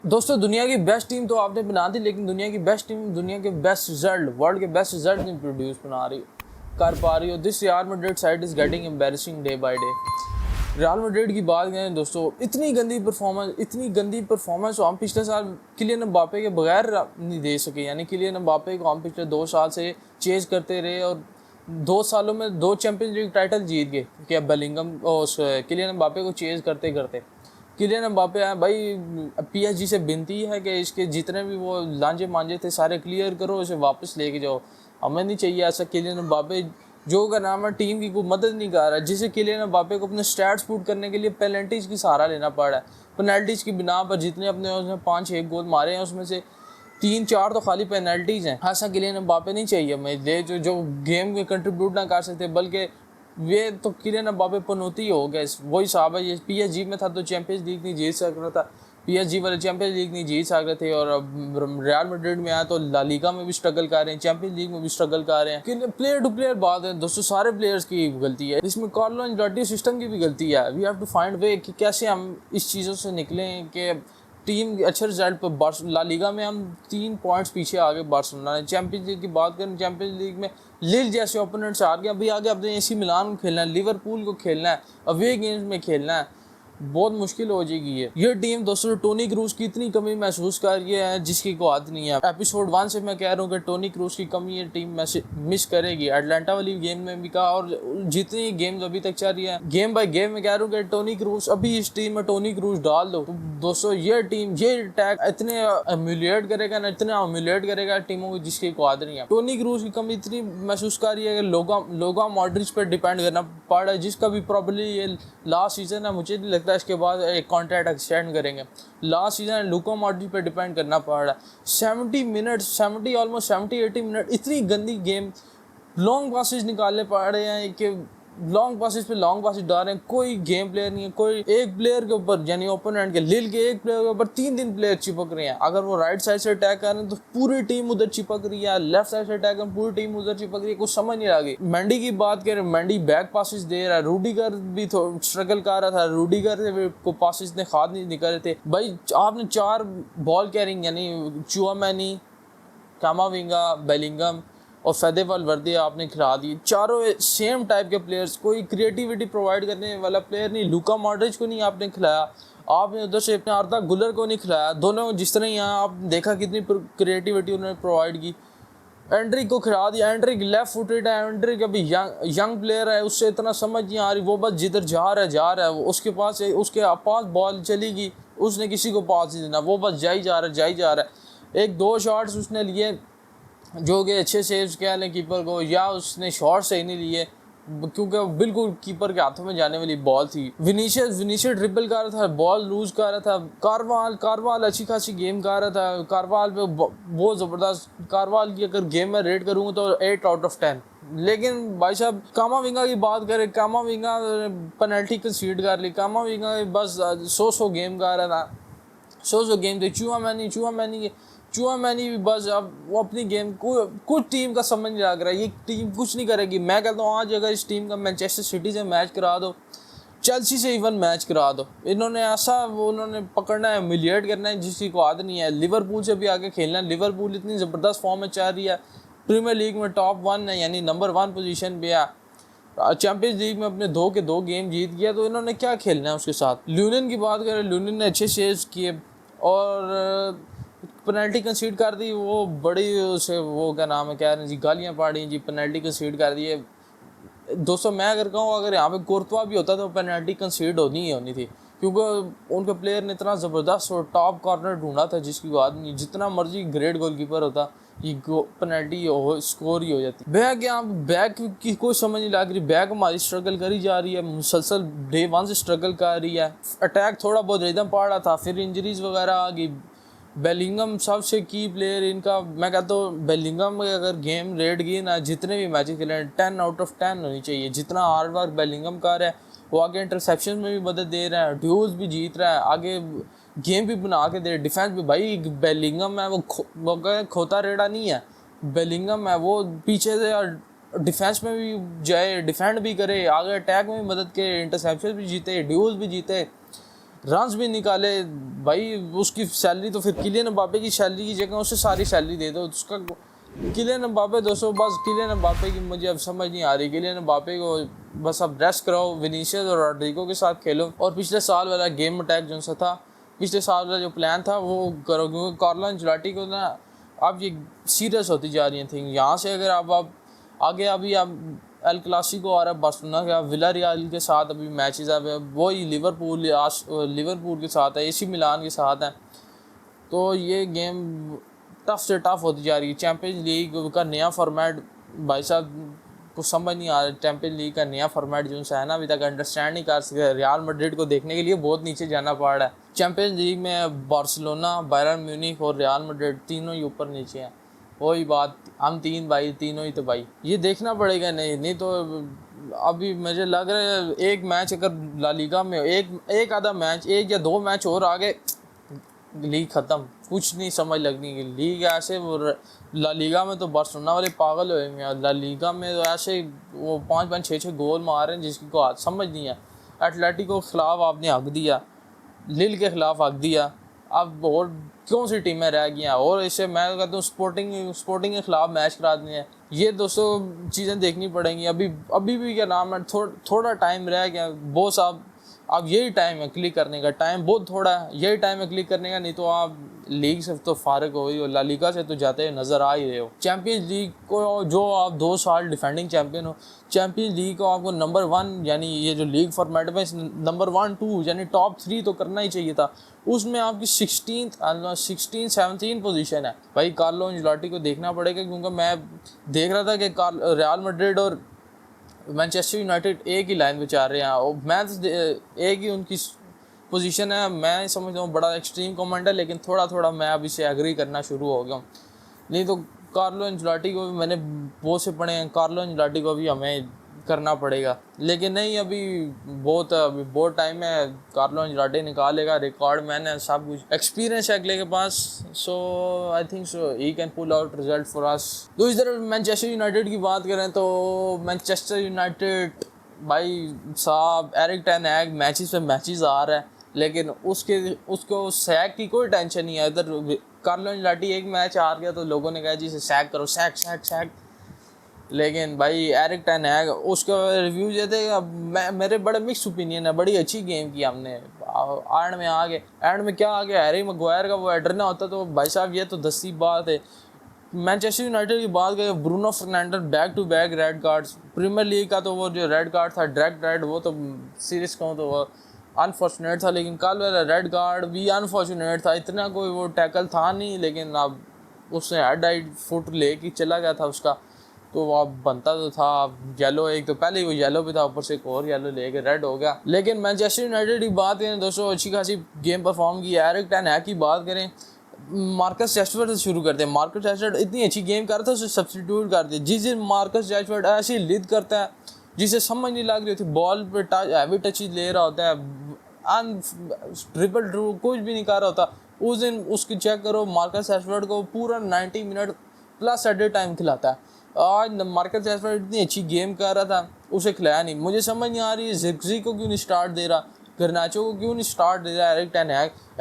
दोस्तों दुनिया की बेस्ट टीम तो आपने बना दी, लेकिन दुनिया की बेस्ट टीम दुनिया के बेस्ट रिजल्ट, वर्ल्ड के बेस्ट रिजल्ट नहीं प्रोड्यूस बना रही कर पा रही हो। This real Madrid side is getting embarrassing day by day. Real Madrid की बात करें दोस्तों, इतनी गंदी परफॉर्मेंस हम पिछले साल किलियन एम्बापे के बगैर नहीं दे सके। यानी किलियन एम्बापे को हम पिछले 2 साल से चेज करते रहे और 2 सालों में 2 चैंपियंस लीग टाइटल जीत गए। क्या बेलिंगम और किलियन एम्बापे को चेज करते करते किलियन एम्बापे है भाई। पीएसजी से विनती है कि इसके जितने भी वो लांजे मांझे थे सारे क्लियर करो, इसे वापस लेके जाओ। हमें नहीं चाहिए ऐसा किलियन एम्बापे जो का नाम है टीम की कोई मदद नहीं कर रहा है, जिसे किलियन एम्बापे को अपने स्टैट्स पुट करने के लिए पेनल्टीज की सहारा लेना पड़ रहा है। पेनल्टीज की बिना पर जितने अपने उसने 5-6 गोल मारे हैं उसमें से 3-4 तो खाली पेनल्टीज हैं। ऐसा किलियन एम्बापे नहीं चाहिए हमें, जो गेम में कंट्रीब्यूट ना कर सकते, बल्कि वे तो किलियन एम्बापे पनौती हो गए। वही साहब है, ये पीएसजी में था तो चैंपियंस लीग नहीं जीत सक रहा था, पीएसजी वाले चैंपियंस लीग नहीं जीत सक रहे थे, और अब रियल मैड्रिड में आया तो ला लीगा में भी स्ट्रगल कर रहे हैं, चैंपियंस लीग में भी स्ट्रगल कर रहे हैं। प्लेयर टू प्लेयर बात है दोस्तों, सारे प्लेयर्स की गलती है इसमें, कार्लो एंचेलोटी सिस्टम की भी गलती है। We have to find way कि कैसे हम इस चीज़ों से निकलें कि टीम अच्छे रिजल्ट पर। ला लीगा में हम 3 पॉइंट्स पीछे आगे बार्सिलोना ने। चैंपियंस लीग की बात करें, चैंपियंस लीग में लिल जैसे ओपोनेंट से हार गया। अभी आगे अपने एसी मिलान को खेलना है, लिवरपूल को खेलना है, अवे गेम्स में खेलना है, बहुत मुश्किल हो जाएगी ये टीम। दोस्तों टोनी क्रूज की इतनी कमी महसूस कर रही है जिसकी कोई आदत नहीं है। एपिसोड 1 से मैं कह रहा हूँ कि टोनी क्रूज की कमी ये टीम मिस करेगी। एटलांटा वाली गेम में भी कहा, और जितनी गेम्स अभी तक चल रही है गेम बाय गेम में कह रहा हूँ कि टोनी क्रूज अभी इस टीम में टोनी क्रूज डाल दो तो दोस्तों ये टीम ये अटैक इतने ह्यूमिलिएट करेगा ना, इतना ह्यूमिलिएट करेगा टीमों को जिसकी कोई आदत नहीं है। टोनी क्रूज की कमी इतनी महसूस कर रही है कि लोगा मॉड्रिच पर डिपेंड करना पड़ रहा है, जिसका भी प्रॉब्लली ये लास्ट सीजन है। मुझे नहीं लगता इसके बाद एक कॉन्ट्रैक्ट एक्सटेंड करेंगे। लास्ट सीजन लुका मॉड्रिच पे डिपेंड करना पड़ रहा है। 70 मिनट 70 ऑलमोस्ट 70-80 मिनट इतनी गंदी गेम, लॉन्ग पासेज निकालने पड़ रहे हैं कि लॉन्ग पासेज पे लॉन्ग पासेज डाल रहे हैं। कोई गेम प्लेयर नहीं है, कोई एक प्लेयर के ऊपर यानी ओपोनेंट के लिल के एक प्लेयर के ऊपर 3 प्लेयर चिपक रहे हैं। अगर वो राइट साइड से अटैक कर रहे हैं तो पूरी टीम उधर चिपक रही है, लेफ्ट साइड से अटैक कर पूरी टीम उधर चिपक रही है, कुछ समझ नहीं आ गई। मेंडी की बात करें, मेंडी बैक पासेज दे रहा है, रूडीगर भी स्ट्रगल कर रहा था, रूडीगर से को पासेज ने खाद नहीं निकल रहे थे। भाई आपने 4 बॉल कैरिंग यानी चुआमेनी, कामाविंगा, बेलिंगम और फेदे वालवर्दे आपने खिला दी, चारों सेम टाइप के प्लेयर्स। कोई क्रिएटिविटी प्रोवाइड करने वाला प्लेयर नहीं। लुका मॉड्रिच को नहीं आपने खिलाया, आपने उधर से अपने आर्दा गुलर को नहीं खिलाया। दोनों जिस तरह यहाँ आप देखा कितनी क्रिएटिविटी उन्होंने प्रोवाइड की। एंड्रिक को खिला दिया, एंड्रिक लेफ्ट फुटेड है, एंड्रिक अभी यंग प्लेयर है, उससे इतना समझ नहीं आ रही। वो बस जिधर जा रहा है उसके पास बॉल चलेगी, उसने किसी को पास नहीं देना, वो बस जा ही जा रहा है। 1-2 शॉट्स उसने लिए जो कि अच्छे सेव्स कह लें कीपर को, या उसने शॉट सही नहीं लिए क्योंकि बिल्कुल कीपर के हाथों में जाने वाली बॉल थी। विनीशियस ड्रिबल कर रहा था, बॉल लूज कर रहा था। कारवाल अच्छी खासी गेम कर रहा था। कारवाल पे बहुत ज़बरदस्त, कारवाल की अगर गेम में रेट करूँगा तो 8 आउट ऑफ 10। लेकिन भाई साहब कामाविंगा की बात करें, कामाविंगा पेनल्टी कंसीड कर ली। कामाविंगा बस 100 गेम कर रहा था, 100 गेम थे। चूआमैनी भी बस अब वो अपनी गेम को कुछ टीम का समझ नहीं लग रहा है। ये टीम कुछ नहीं करेगी। मैं कहता हूँ आज अगर इस टीम का मैनचेस्टर सिटी से मैच करा दो, चेल्सी से इवन मैच करा दो, इन्होंने ऐसा वो उन्होंने पकड़ना है, मिलिएट करना है जिसकी को आदत नहीं है। लिवरपूल से भी आगे खेलना है। लिवरपूल इतनी ज़बरदस्त फॉर्म में चल रही है, प्रीमियर लीग में टॉप 1 है यानी नंबर 1 पोजीशन पे है। चैंपियंस लीग में अपने 2 के 2 गेम जीत गया, तो इन्होंने क्या खेलना है उसके साथ। ल्यूनिन की बात करें, ल्यूनिन ने अच्छे सेव्स किए और पेनल्टी कंसीड कर दी। वो बड़ी उसे वो क्या नाम है कह रहे हैं जी, गालियाँ पाड़ी जी, पेनल्टी कंसीड कर दी है। दोस्तों मैं अगर कहूँ अगर यहाँ पे कोर्तवा भी होता तो पेनल्टी कंसीड होनी थी, क्योंकि उनके प्लेयर ने इतना ज़बरदस्त और टॉप कॉर्नर ढूंढा था जिसकी बात नहीं। जितना मर्जी ग्रेट गोलकीपर होता ये पेनल्टी स्कोर ही हो जाती। बैक यहाँ बैक की कोई समझ नहीं लग रही। बैक हमारी स्ट्रगल करी जा रही है, मुसलसल डे 1 से स्ट्रगल कर रही है। अटैक थोड़ा बहुत रिदम पा रहा था, फिर इंजरीज वगैरह आ गई। बेलिंगम सबसे की प्लेयर इनका, मैं कहता हूँ बेलिंगम अगर गेम रेट की ना, जितने भी मैचेस खेले 10 आउट ऑफ 10 होनी चाहिए। जितना हार्ड वर्क बेलिंगम कर रहा है, वो आगे इंटरसेप्शन में भी मदद दे रहा है, ड्यूल्स भी जीत रहा है, आगे गेम भी बना के दे रहा है, डिफेंस भी। भाई बेलिंगम है वो खोता रेड़ा नहीं है। बेलिंगम है वो पीछे से डिफेंस में भी जाए, डिफेंड भी करे, आगे अटैक में भी मदद करे, इंटरसेप्शन भी जीते, ड्यूल्स भी जीते। रन्स भी निकाले भाई। उसकी सैलरी तो फिर किलियन एम्बापे की सैलरी की जगह उसे सारी सैलरी दे दो उसका। किलियन एम्बापे दोस्तों, बस किलियन एम्बापे की मुझे अब समझ नहीं आ रही। किलियन एम्बापे को बस अब रेस्ट कराओ, विनीसियस और रॉड्रिगो के साथ खेलो और पिछले साल वाला गेम अटैक जो सा था, पिछले साल वाला जो प्लान था वो करो, क्योंकि कार्लो एंचेलोटी को ना अब ये सीरियस होती जा रही हैं थिंग। यहाँ से अगर आप आगे अभी आप एल क्लासिको आ रहा है बार्सिलोना का, विला रियल के साथ अभी मैचेस है, वही लिवरपूल के साथ है, एसी मिलान के साथ है। तो ये गेम टफ से टफ होती जा रही है। चैम्पियंस लीग का नया फॉर्मेट भाई साहब कुछ समझ नहीं आ रहा। चैम्पियंस लीग का नया फॉर्मेट जो है ना, अभी तक अंडरस्टैंड नहीं कर सके। रियल मैड्रिड को देखने के लिए बहुत नीचे जाना पड़ रहा है। चैम्पियंस लीग में बार्सिलोना, बायरन म्यूनिख और रियल मैड्रिड तीनों ही ऊपर नीचे हैं। वही बात, हम तीन भाई, तीनों ही तो भाई ये देखना पड़ेगा। नहीं तो अभी मुझे लग रहा है एक मैच अगर ला लीगा में एक आधा मैच, एक या दो मैच और आगे, लीग ख़त्म। कुछ नहीं समझ लगनी कि लीग ऐसे वो ला लीगा में तो बार्सिलोना वाले पागल हुए हैं। ला लीगा में तो ऐसे वो 5-5 6-6 गोल मार रहे हैं जिसकी को आज समझ नहीं है। एटलेटिको के खिलाफ आपने हक दिया, लिल के खिलाफ हक दिया, अब और कौन सी टीमें रह गई हैं? और इससे मैं कहता हूँ स्पोर्टिंग के खिलाफ मैच करा दें हैं। ये दोस्तों चीज़ें देखनी पड़ेंगी। अभी भी क्या नाम है, थोड़ा टाइम रह गया। बहुत साहब अब यही टाइम है क्लिक करने का, टाइम बहुत थोड़ा है, यही टाइम है क्लिक करने का। नहीं तो आप लीग से तो फारिग हो ही हो, ला लीगा से तो जाते हुए नज़र आ ही रहे हो। चैम्पियंस लीग को जो आप 2 साल डिफेंडिंग चैम्पियन हो, चैम्पियंस लीग को आपको नंबर 1 यानी ये जो लीग फॉर्मेट में नंबर 1 2 यानी टॉप 3 तो करना ही चाहिए था। उसमें आपकी 16 17 पोजीशन है भाई। कार्लो एंचेलोटी को देखना पड़ेगा, क्योंकि मैं देख रहा था कि रियल मैड्रिड और मैनचेस्टर यूनाइटेड एक ही लाइन पे चल रहे हैं और मैं एक ही उनकी पोजीशन है। मैं समझता हूँ बड़ा एक्सट्रीम कमेंट है, लेकिन थोड़ा थोड़ा मैं अब इसे एग्री करना शुरू हो गया हूँ। नहीं तो कार्लो एंचेलोटी को भी मैंने बहुत से पढ़े हैं, कार्लो एंचेलोटी को भी हमें करना पड़ेगा। लेकिन नहीं, अभी बहुत टाइम है। कार्लो एंचेलोटी निकालेगा, रिकॉर्ड मैन है, सब कुछ एक्सपीरियंस है अगले के पास। So I think so he can pull out result for us. दूसरी तरफ मैनचेस्टर यूनाइटेड की बात करें तो मैनचेस्टर यूनाइटेड भाई साहब एरिक टेन हैग मैचेस पे मैचेस आ रहा है, लेकिन उसको सैक की कोई टेंशन नहीं है। इधर कार्लो एंचेलोटी एक मैच हार गया तो लोगों ने कहा जी इसे सैक करो, सैक। लेकिन भाई एरिक टेन हैग उसका रिव्यू ये थे, मेरे बड़े मिक्स ओपिनियन है। बड़ी अच्छी गेम की हमने, एंड में क्या आ गया, हैरी मैग्वायर का वो हेडर ना होता तो भाई साहब ये तो दसी बात है। मैनचेस्टर यूनाइटेड की बात करें, Bruno Fernandes back to back red cards. Premier League का तो वो जो रेड कार्ड था डायरेक्ट रेड, वो तो सीरीज कहूँ तो वो अनफॉर्चुनेट था, लेकिन कल वाला रेड कार्ड भी अनफॉर्चुनेट था। इतना कोई वो टैकल था नहीं, लेकिन अब उसने हेड फुट ले के चला गया था उसका, तो वो अब बनता तो था येलो। एक तो पहले ही वो येलो भी था, ऊपर से एक और येलो लेके रेड हो गया। लेकिन मैनचेस्टर यूनाइटेड की बात करें दोस्तों, अच्छी खासी गेम परफॉर्म की। एरिक टेन हैग की बात करें, मार्कस रैशफोर्ड से शुरू करते हैं। मार्कस रैशफोर्ड इतनी अच्छी गेम कर रहा था, उसे सब्स्टिट्यूट कर दिया। जिस दिन मार्कस रैशफोर्ड ऐसी लीड करता है जिसे समझ नहीं लग रही होती, बॉल पे हैवी टच ले रहा होता है, ट्रिपल थ्रू कुछ भी नहीं कर रहा होता, उस दिन उसकी चेक करो मार्कस रैशफोर्ड को पूरा 90 मिनट प्लस एडेड टाइम खिलाता है। आज मार्कस रैशफोर्ड इतनी अच्छी गेम कर रहा था, उसे खिलाया नहीं। मुझे समझ नहीं आ रही है ज़िरक्ज़ी को क्यों नहीं स्टार्ट दे रहा, गर्नाचो को क्यों नहीं स्टार्ट दे रहा है।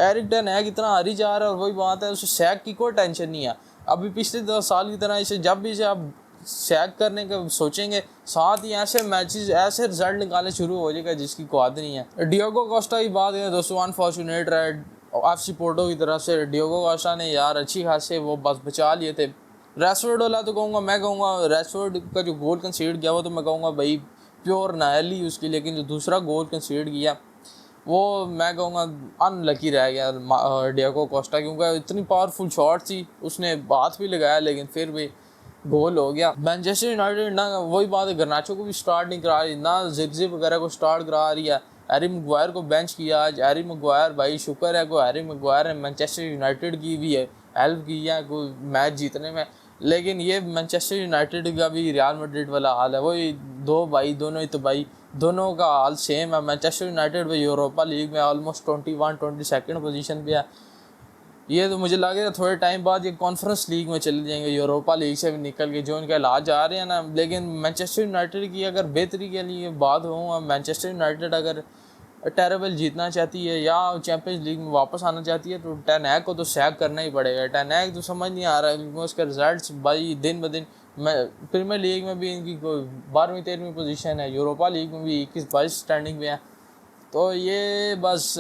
एरिक टेन हैग इतना हारी जा रहा है, और वही बात है उसे सैक की कोई टेंशन नहीं है। अभी पिछले 10 साल की तरह इसे जब भी इसे आप सैक करने का सोचेंगे, साथ ही ऐसे मैचेस ऐसे रिजल्ट निकालने शुरू हो जाएगा जिसकी कोई आदत नहीं है। डियोगो कोस्टा की बात है दोस्तों, अनफॉर्चुनेट रेड एफसी पोर्टो की तरफ से डियोगो कोस्टा ने यार अच्छी खासे वो बस बचा लिए थे। रैशफोर्ड वाला तो मैं कहूँगा रैशफोर्ड का जो गोल कंसीड किया वो तो मैं कहूँगा भाई प्योर नायली उसकी, लेकिन जो दूसरा गोल कंसीड किया वो मैं कहूँगा अनलकी रह गया डियोगो कोस्टा, क्योंकि इतनी पावरफुल शॉट थी, उसने हाथ भी लगाया लेकिन फिर भी गोल हो गया। मैनचेस्टर यूनाइटेड ना वही बात है, गर्नाचो को भी स्टार्ट नहीं करा रही, ना ज़िरक्ज़ी वगैरह को स्टार्ट करा रही है। हैरी मैग्वायर को बेंच किया आज। हैरी मैग्वायर भाई शुक्र है को हैरी मैग्वायर ने मैनचेस्टर यूनाइटेड की भी है हेल्प की है कोई मैच जीतने में, लेकिन ये मैनचेस्टर यूनाइटेड का भी रियल मैड्रिड वाला हाल है। वही दो भाई, दोनों ही तो भाई दोनों का हाल सेम है। मैनचेस्टर यूनाइटेड में यूरोपा लीग में ऑलमोस्ट 22 पोजीशन पे है। ये तो मुझे लग रहा है थोड़े टाइम बाद ये कॉन्फ्रेंस लीग में चले जाएंगे, यूरोपा लीग से भी निकल के जो इनके इलाज आ रहे हैं ना। लेकिन मैनचेस्टर यूनाइटेड की अगर बेहतरी के लिए बात हो, मैनचेस्टर यूनाइटेड अगर टेरेबल जीतना चाहती है या चैंपियंस लीग में वापस आना चाहती है तो टेन हैग को तो सैक करना ही पड़ेगा। टेन हैग तो समझ नहीं आ रहा है क्योंकि उसके रिजल्ट्स भाई दिन ब दिन, मैं प्रीमियर लीग में भी इनकी 12वीं-13वीं पोजीशन है, यूरोपा लीग में भी 21-22 स्टैंडिंग में है। तो ये बस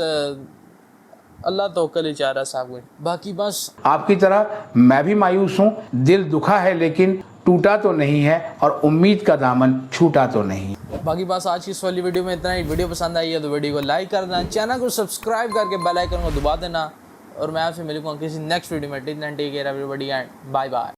अल्लाह तवक्कल ही चाह रहा साहब। बाकी बस आपकी तरह मैं भी मायूस हूँ, दिल दुखा है लेकिन टूटा तो नहीं है और उम्मीद का दामन छूटा तो नहीं। बाकी बस आज की इस वाली वीडियो में इतना ही। वीडियो पसंद आई है तो वीडियो को लाइक कर देना, चैनल को सब्सक्राइब करके बेल आइकन को दबा देना और मैं आपसे मिलूंगा किसी नेक्स्ट वीडियो में। Take care everybody and bye bye.